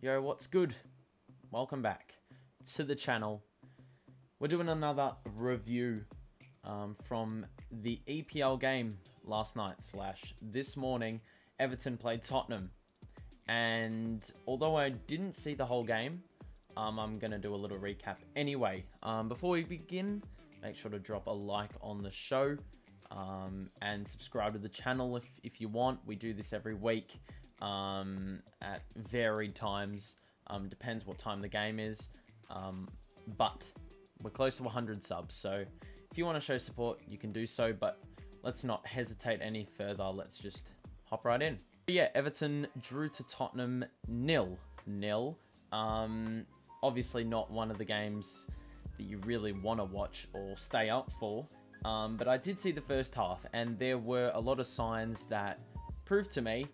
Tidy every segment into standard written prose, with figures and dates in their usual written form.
Yo, what's good? Welcome back to the channel. We're doing another review from the EPL game last night / this morning. Everton played Tottenham, and although I didn't see the whole game, I'm going to do a little recap anyway. Before we begin, make sure to drop a like on the show and subscribe to the channel if you want. We do this every week at varied times. Depends what time the game is, but we're close to 100 subs, so if you want to show support, you can do so, but let's not hesitate any further. Let's just hop right in. But yeah, Everton drew to Tottenham 0-0. Obviously not one of the games that you really want to watch or stay up for, but I did see the first half, and there were a lot of signs that proved to me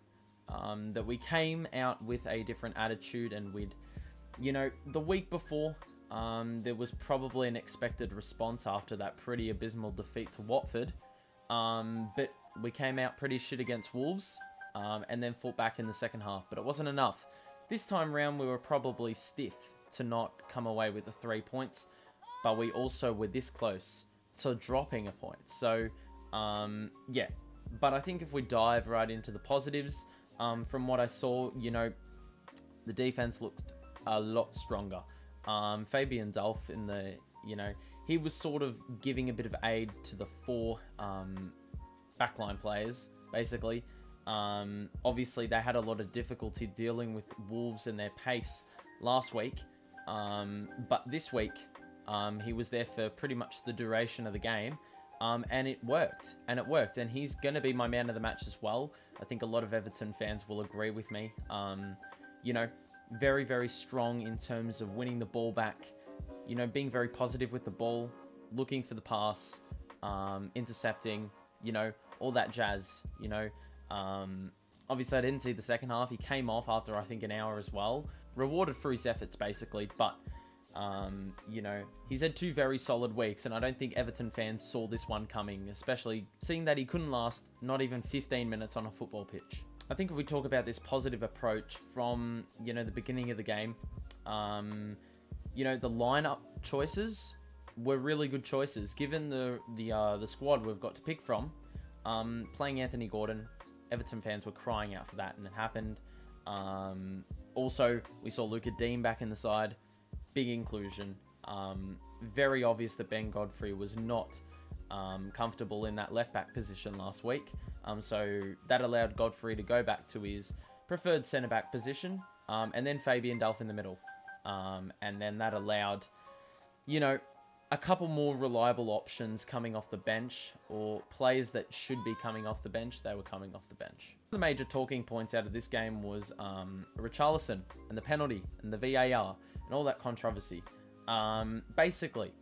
that we came out with a different attitude, and the week before, there was probably an expected response after that pretty abysmal defeat to Watford, but we came out pretty shit against Wolves, and then fought back in the second half, but it wasn't enough. This time round, we were probably stiff to not come away with the 3 points, but we also were this close to dropping a point. So, yeah, but I think if we dive right into the positives, from what I saw, the defense looked a lot stronger. Fabian Delph in the, he was sort of giving a bit of aid to the four backline players, basically. Obviously, they had a lot of difficulty dealing with Wolves and their pace last week, but this week, he was there for pretty much the duration of the game. And it worked, and he's going to be my man of the match as well. I think a lot of Everton fans will agree with me. Very, very strong in terms of winning the ball back, being very positive with the ball, looking for the pass, intercepting, all that jazz, Obviously, I didn't see the second half. He came off after, I think, an hour as well. Rewarded for his efforts, basically, but he's had 2 very solid weeks, and I don't think Everton fans saw this one coming, especially seeing that he couldn't last not even 15 minutes on a football pitch. I think if we talk about this positive approach from, the beginning of the game, the lineup choices were really good choices. Given the squad we've got to pick from, playing Anthony Gordon, Everton fans were crying out for that, and it happened. Also, we saw Luca Dean back in the side. Big inclusion. Very obvious that Ben Godfrey was not comfortable in that left-back position last week. So that allowed Godfrey to go back to his preferred centre-back position. And then Fabian Delph in the middle. And then that allowed, a couple more reliable options coming off the bench, or players that should be coming off the bench. They were coming off the bench. The major talking points out of this game was Richarlison and the penalty and the VAR and all that controversy. Basically,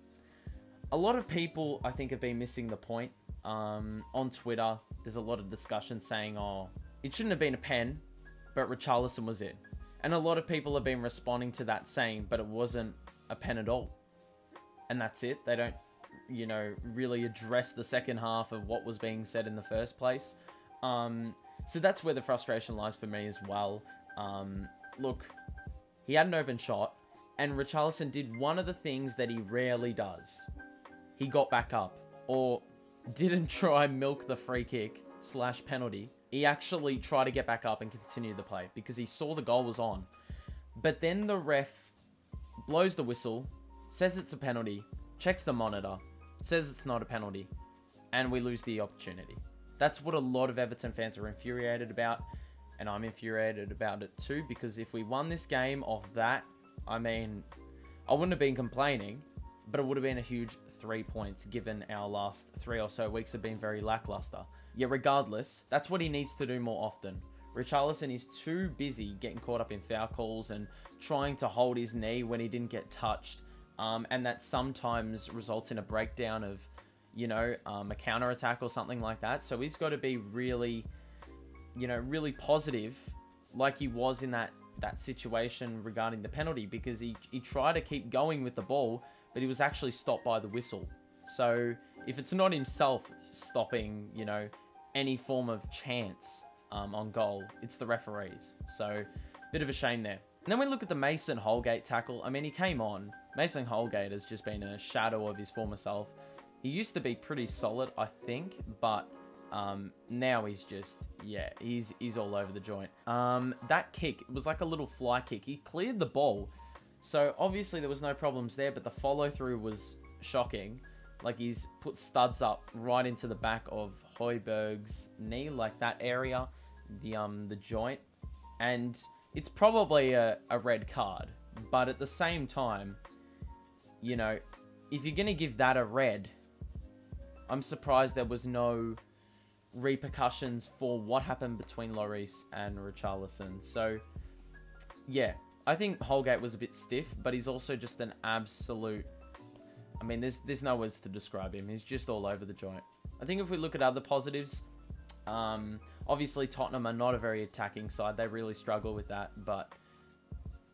a lot of people, I think, have been missing the point. On Twitter, there's a lot of discussion saying, oh, it shouldn't have been a pen, but Richarlison was in. And a lot of people have been responding to that saying, but it wasn't a pen at all. And that's it. They don't, really address the second half of what was being said in the first place. So that's where the frustration lies for me as well. Look, he had an open shot, and Richarlison did one of the things that he rarely does. He got back up, or didn't try milk the free kick / penalty. He actually tried to get back up and continue the play, because he saw the goal was on. But then the ref blows the whistle, says it's a penalty, checks the monitor, says it's not a penalty, and we lose the opportunity. That's what a lot of Everton fans are infuriated about, and I'm infuriated about it too, because if we won this game off that, I mean, I wouldn't have been complaining, but it would have been a huge 3 points, given our last 3 or so weeks have been very lackluster. Yeah, regardless, that's what he needs to do more often. Richarlison is too busy getting caught up in foul calls and trying to hold his knee when he didn't get touched. And that sometimes results in a breakdown of, a counter-attack or something like that. So he's got to be really, really positive, like he was in that situation regarding the penalty, because he tried to keep going with the ball, but he was actually stopped by the whistle. So if it's not himself stopping, any form of chance on goal, it's the referees. So bit of a shame there. And then we look at the Mason Holgate tackle. I mean, he came on. Mason Holgate has just been a shadow of his former self. He used to be pretty solid, I think, but now he's just, yeah, he's all over the joint. That kick, it was like a little fly kick. He cleared the ball, so obviously there was no problems there, but the follow-through was shocking. Like, he's put studs up right into the back of Højbjerg's knee, like that area, the joint, and it's probably a red card, but at the same time, you know, if you're going to give that a red, I'm surprised there was no repercussions for what happened between Lloris and Richarlison. So, yeah, I think Holgate was a bit stiff, but he's also just an absolute... I mean, there's no words to describe him. He's just all over the joint. I think if we look at other positives, obviously Tottenham are not a very attacking side. They really struggle with that, but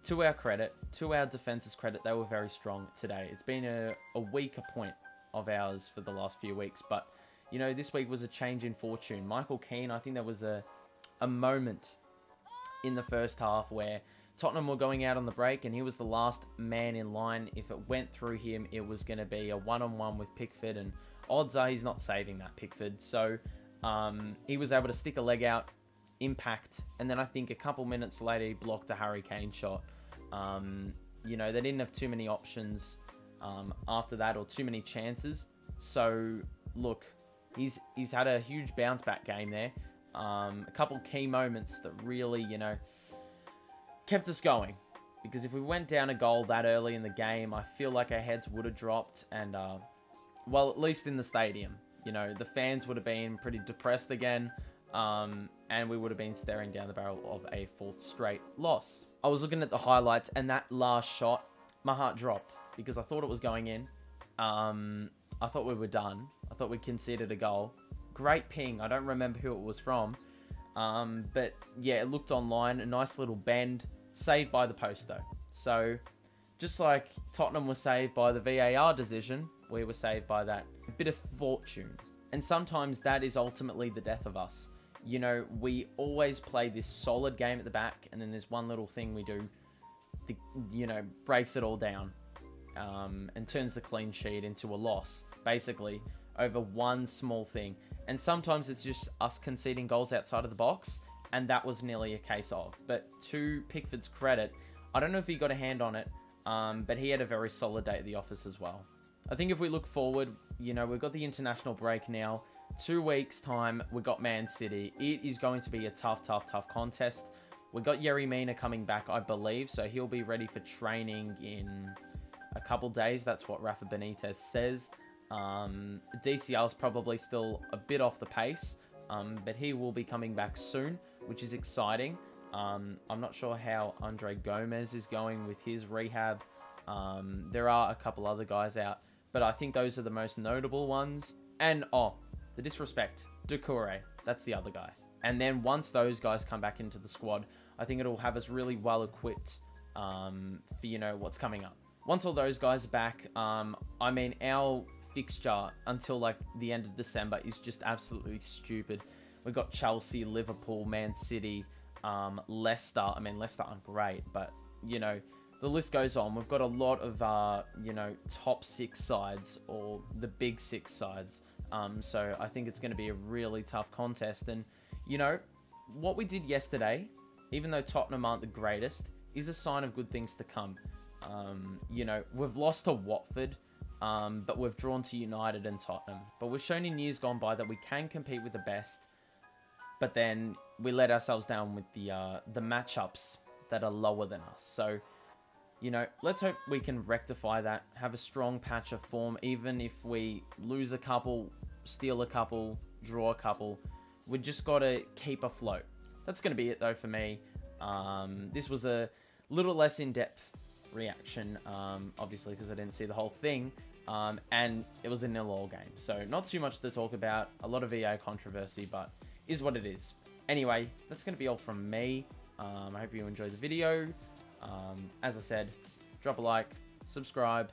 to our credit, to our defense's credit, they were very strong today. It's been a weaker point of ours for the last few weeks, but, you know, this week was a change in fortune. Michael Keane, I think there was a moment in the first half where Tottenham were going out on the break, and he was the last man in line. If it went through him, it was going to be a one-on-one with Pickford, and odds are he's not saving that, Pickford. So he was able to stick a leg out, impact, and then I think a couple minutes later he blocked a Harry Kane shot. You know, they didn't have too many options after that, or too many chances. So look, he's had a huge bounce back game there. A couple key moments that really, you know, kept us going, because if we went down a goal that early in the game, I feel like our heads would have dropped, and well, at least in the stadium, you know, the fans would have been pretty depressed again, and we would have been staring down the barrel of a fourth straight loss. I was looking at the highlights, and that last shot, my heart dropped, because I thought it was going in. I thought we were done. I thought we conceded a goal. Great ping. I don't remember who it was from, but yeah, it looked online, a nice little bend. Saved by the post, though. So, just like Tottenham was saved by the VAR decision, we were saved by that bit of fortune. And sometimes that is ultimately the death of us. You know, we always play this solid game at the back, and then there's one little thing we do that, you know, breaks it all down, and turns the clean sheet into a loss, basically, over one small thing. And sometimes it's just us conceding goals outside of the box, and that was nearly a case of. But to Pickford's credit, I don't know if he got a hand on it, but he had a very solid day at the office as well. I think if we look forward, you know, we've got the international break now. 2 weeks' time, we've got Man City. It is going to be a tough contest. We've got Yerry Mina coming back, I believe, so he'll be ready for training in a couple days. That's what Rafa Benitez says. DCL is probably still a bit off the pace, but he will be coming back soon, which is exciting. I'm not sure how Andre Gomez is going with his rehab. There are a couple other guys out, but I think those are the most notable ones. And, the disrespect, Doucouré, that's the other guy. And then once those guys come back into the squad, I think it'll have us really well equipped for, you know, what's coming up. Once all those guys are back, I mean, our fixture until like the end of December is just absolutely stupid. We've got Chelsea, Liverpool, Man City, Leicester. I mean, Leicester aren't great, but, you know, the list goes on. We've got a lot of, you know, top 6 sides, or the big 6 sides. So I think it's going to be a really tough contest. And, you know, what we did yesterday, even though Tottenham aren't the greatest, is a sign of good things to come. You know, we've lost to Watford, but we've drawn to United and Tottenham. But we've shown in years gone by that we can compete with the best, but then we let ourselves down with the matchups that are lower than us. So, you know, let's hope we can rectify that, have a strong patch of form, even if we lose a couple, steal a couple, draw a couple. We just got to keep afloat. That's going to be it, though, for me. This was a little less in-depth reaction, obviously, because I didn't see the whole thing, and it was a 0-0 game. So, not too much to talk about. A lot of VAR controversy, but is what it is. Anyway, that's going to be all from me. I hope you enjoyed the video. As I said, drop a like, subscribe.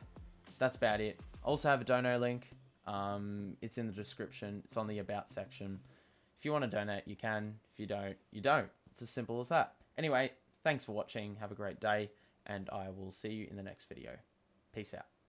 That's about it. Also have a dono link. It's in the description. It's on the about section. If you want to donate, you can. If you don't, you don't. It's as simple as that. Anyway, Thanks for watching. Have a great day, and I will see you in the next video. Peace out.